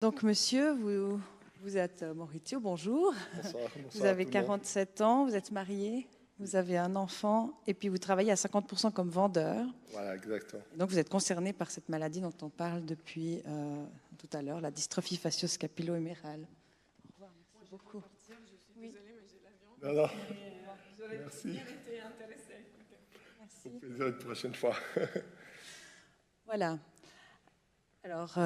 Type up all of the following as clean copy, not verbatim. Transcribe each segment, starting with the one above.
Donc, monsieur, vous êtes Maurizio, bonjour. Bonsoir, Vous avez 47 ans, vous êtes marié, vous avez un enfant, et puis vous travaillez à 50% comme vendeur. Voilà, exactement. Donc, vous êtes concerné par cette maladie dont on parle depuis tout à l'heure, la dystrophie facio-scapilo-humérale. Au revoir, merci beaucoup. Je suis désolée, mais j'ai l'avion. Non, merci. Bien été intéressé. Merci. Au plaisir une prochaine fois. Voilà. Alors,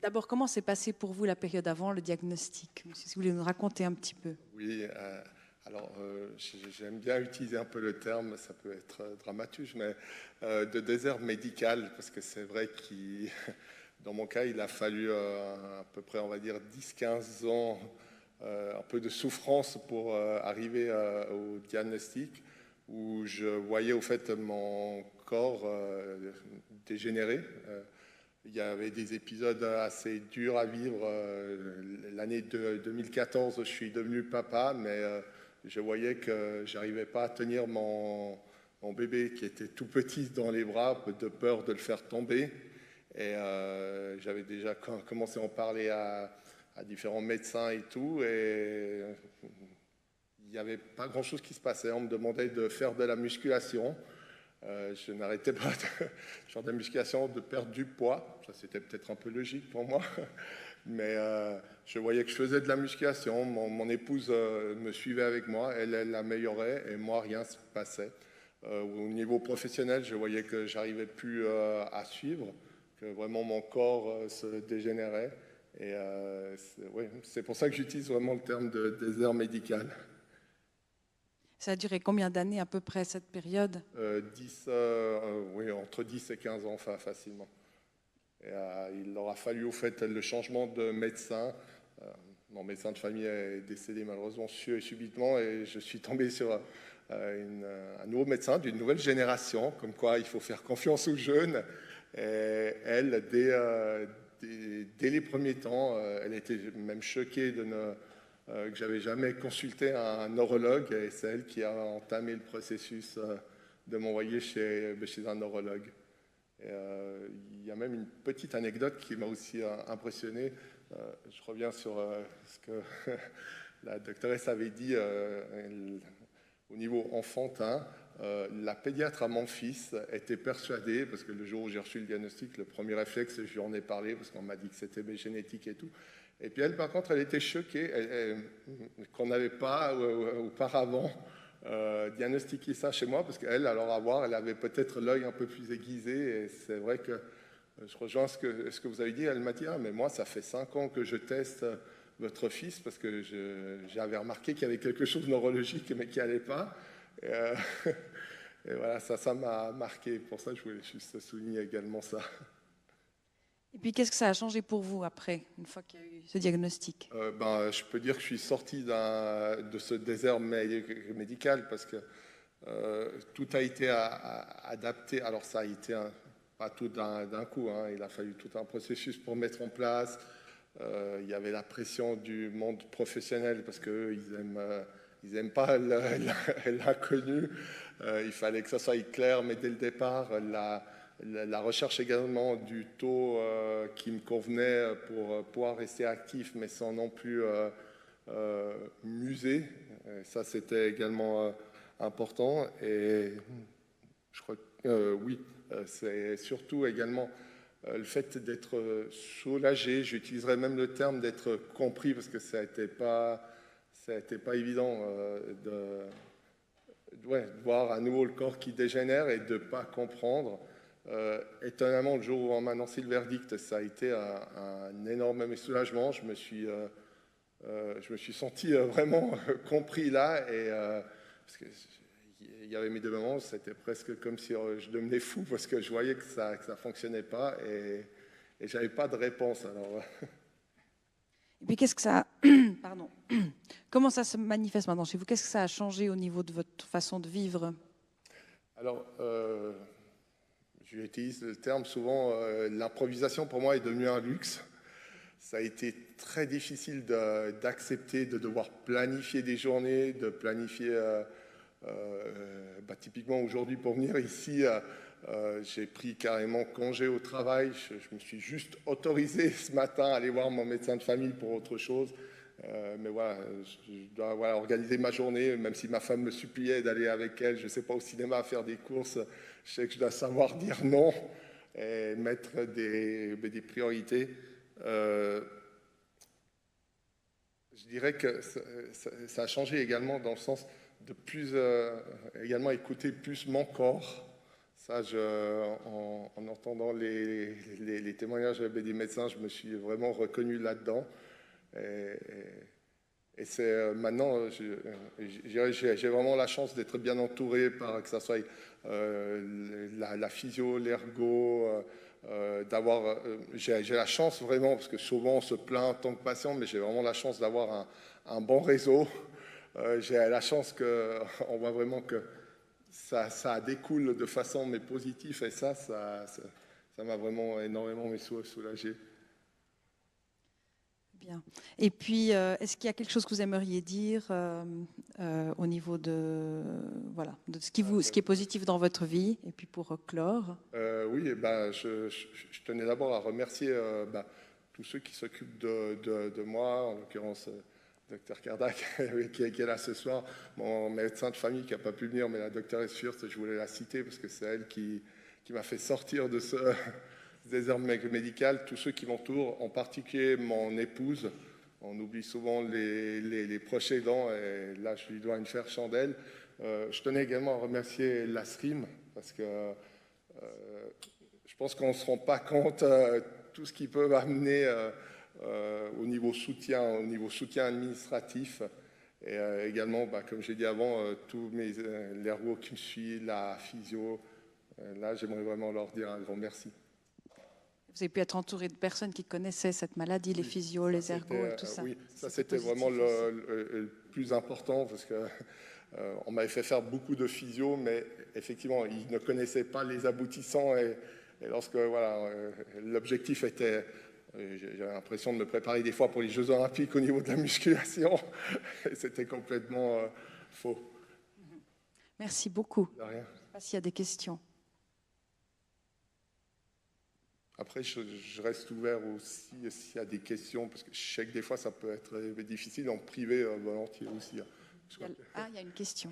d'abord, comment s'est passé pour vous la période avant le diagnostic? Si vous voulez nous raconter un petit peu. Oui, alors j'aime bien utiliser un peu le terme, ça peut être dramaturge, mais de désert médical, parce que c'est vrai que dans mon cas, il a fallu à peu près, on va dire, 10-15 ans, un peu de souffrance pour arriver au diagnostic, où je voyais au fait mon corps dégénérer. Il y avait des épisodes assez durs à vivre. L'année 2014, je suis devenu papa, mais je voyais que j'arrivais pas à tenir mon bébé qui était tout petit dans les bras, de peur de le faire tomber. Et j'avais déjà commencé à en parler à différents médecins et tout. Et il n'y avait pas grand-chose qui se passait. On me demandait de faire de la musculation. Je n'arrêtais pas de faire de la musculation, de perdre du poids. Ça, c'était peut-être un peu logique pour moi. Mais je voyais que je faisais de la musculation. Mon épouse me suivait avec moi. Elle améliorait et moi, rien ne se passait. Au niveau professionnel, je voyais que j'arrivais plus à suivre, que vraiment mon corps se dégénérait. Et c'est pour ça que j'utilise vraiment le terme de désert médical. Ça a duré combien d'années à peu près cette période? Oui, entre 10 et 15 ans, facilement. Et, il aura fallu au fait le changement de médecin. Mon médecin de famille est décédé malheureusement subitement et je suis tombé sur un nouveau médecin d'une nouvelle génération, comme quoi il faut faire confiance aux jeunes. Et elle, dès les premiers temps, elle était même choquée que j'avais jamais consulté un neurologue et c'est elle qui a entamé le processus de m'envoyer chez un neurologue. Et, il y a même une petite anecdote qui m'a aussi impressionné. Je reviens sur ce que la doctoresse avait dit au niveau enfantin. La pédiatre à mon fils était persuadée, parce que le jour où j'ai reçu le diagnostic, le premier réflexe, je lui en ai parlé, parce qu'on m'a dit que c'était génétique et tout. Et puis elle, par contre, elle était choquée qu'on n'avait pas auparavant diagnostiqué ça chez moi, parce qu'elle, alors à voir, elle avait peut-être l'œil un peu plus aiguisé. Et c'est vrai que je rejoins ce que vous avez dit. Elle m'a dit, ah, mais moi, ça fait 5 ans que je teste votre fils, parce que j'avais remarqué qu'il y avait quelque chose de neurologique, mais qui n'allait pas. Et voilà, ça m'a marqué. Pour ça, je voulais juste souligner également ça. Et puis, qu'est-ce que ça a changé pour vous après, une fois qu'il y a eu ce diagnostic? Je peux dire que je suis sorti de ce désert médical parce que tout a été adapté. Alors, ça a été pas tout d'un coup. Hein. Il a fallu tout un processus pour mettre en place. Il y avait la pression du monde professionnel parce qu'eux, ils aiment pas l'inconnu. Il fallait que ça soit clair, mais dès le départ, la recherche également du taux qui me convenait pour pouvoir rester actif, mais sans non plus muser. Et ça, c'était également important. Et je crois que oui, c'est surtout également le fait d'être soulagé. J'utiliserais même le terme d'être compris, parce que ça n'a été pas évident de voir à nouveau le corps qui dégénère et de ne pas comprendre. Étonnamment, le jour où on m'a annoncé le verdict, ça a été un énorme soulagement. Je me suis senti vraiment compris là, et parce que il y avait mes deux moments, c'était presque comme si je devenais fou parce que je voyais que ça fonctionnait pas et j'avais pas de réponse. Alors. Et puis qu'est-ce que ça, pardon, comment ça se manifeste maintenant chez vous? Qu'est-ce que ça a changé au niveau de votre façon de vivre? Alors. J'utilise le terme souvent, l'improvisation pour moi est devenue un luxe. Ça a été très difficile d'accepter de devoir planifier des journées, de planifier, typiquement aujourd'hui pour venir ici, J'ai pris carrément congé au travail. Je me suis juste autorisé ce matin à aller voir mon médecin de famille pour autre chose. Mais voilà, je dois organiser ma journée, même si ma femme me suppliait d'aller avec elle. Je ne sais pas, au cinéma, faire des courses. Je sais que je dois savoir dire non et mettre des priorités. Je dirais que ça a changé également dans le sens de également écouter plus mon corps. Ça, en entendant les témoignages des médecins, je me suis vraiment reconnu là-dedans. Et c'est maintenant, j'ai vraiment la chance d'être bien entouré par que ça soit la physio, l'ergo, j'ai la chance vraiment, parce que souvent on se plaint en tant que patient, mais j'ai vraiment la chance d'avoir un bon réseau. J'ai la chance qu'on voit vraiment que ça découle de façon mais positive, et ça m'a vraiment énormément soulagé. Bien. Et puis, est-ce qu'il y a quelque chose que vous aimeriez dire au niveau de ce qui est positif dans votre vie, et puis pour clore? Oui, je tenais d'abord à remercier tous ceux qui s'occupent de moi, en l'occurrence Dr Kardak, qui est là ce soir, mon médecin de famille qui n'a pas pu venir, mais la Dr Esfurst, je voulais la citer parce que c'est elle qui m'a fait sortir de ce désert médical, tous ceux qui m'entourent, en particulier mon épouse. On oublie souvent les proches aidants, et là je lui dois une faire chandelle. Je tenais également à remercier l'ASRIM, parce que je pense qu'on ne se rend pas compte tout ce qu'ils peuvent amener au niveau soutien administratif. Et également, comme j'ai dit avant, tous l'ergo qui me suit, la physio, là j'aimerais vraiment leur dire un grand merci. Vous avez pu être entouré de personnes qui connaissaient cette maladie, les physios, les ergos et tout ça. Oui, ça c'était vraiment le plus important, parce que on m'avait fait faire beaucoup de physio, mais effectivement, ils ne connaissaient pas les aboutissants. Et lorsque l'objectif était, j'avais l'impression de me préparer des fois pour les Jeux Olympiques au niveau de la musculation, et c'était complètement faux. Merci beaucoup. De rien. Je ne sais pas s'il y a des questions. Après, je reste ouvert aussi s'il y a des questions, parce que je sais que des fois, ça peut être difficile, en privé, volontiers aussi. Il y a une question.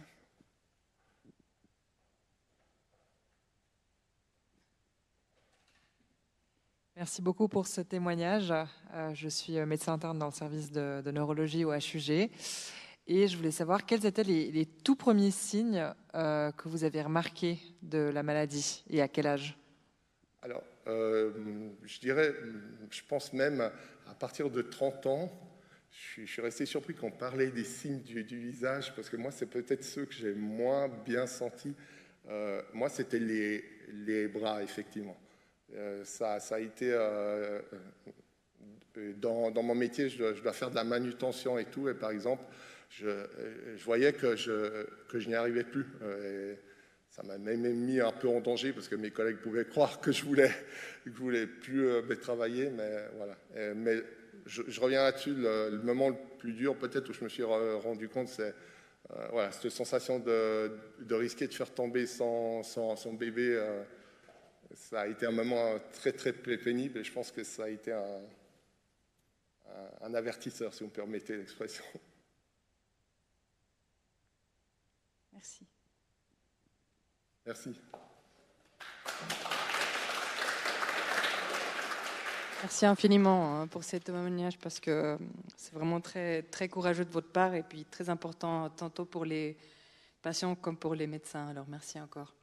Merci beaucoup pour ce témoignage. Je suis médecin interne dans le service de neurologie au HUG. Et je voulais savoir quels étaient les tout premiers signes que vous avez remarqués de la maladie, et à quel âge? Alors, je dirais, je pense même à partir de 30 ans, je suis resté surpris qu'on parlait des signes du visage, parce que moi, c'est peut-être ceux que j'ai moins bien sentis. Moi, c'était les bras, effectivement. Ça a été... dans mon métier, je dois faire de la manutention et tout, et par exemple, je voyais que je n'y arrivais plus. Et ça m'a même mis un peu en danger, parce que mes collègues pouvaient croire que je voulais plus travailler, mais voilà. Mais je reviens là-dessus, le moment le plus dur, peut-être, où je me suis rendu compte, c'est cette sensation de risquer de faire tomber son bébé. Ça a été un moment très, très pénible, et je pense que ça a été un avertisseur, si vous me permettez l'expression. Merci. Merci. Merci infiniment pour ces témoignages, parce que c'est vraiment très, très courageux de votre part, et puis très important tantôt pour les patients comme pour les médecins. Alors merci encore.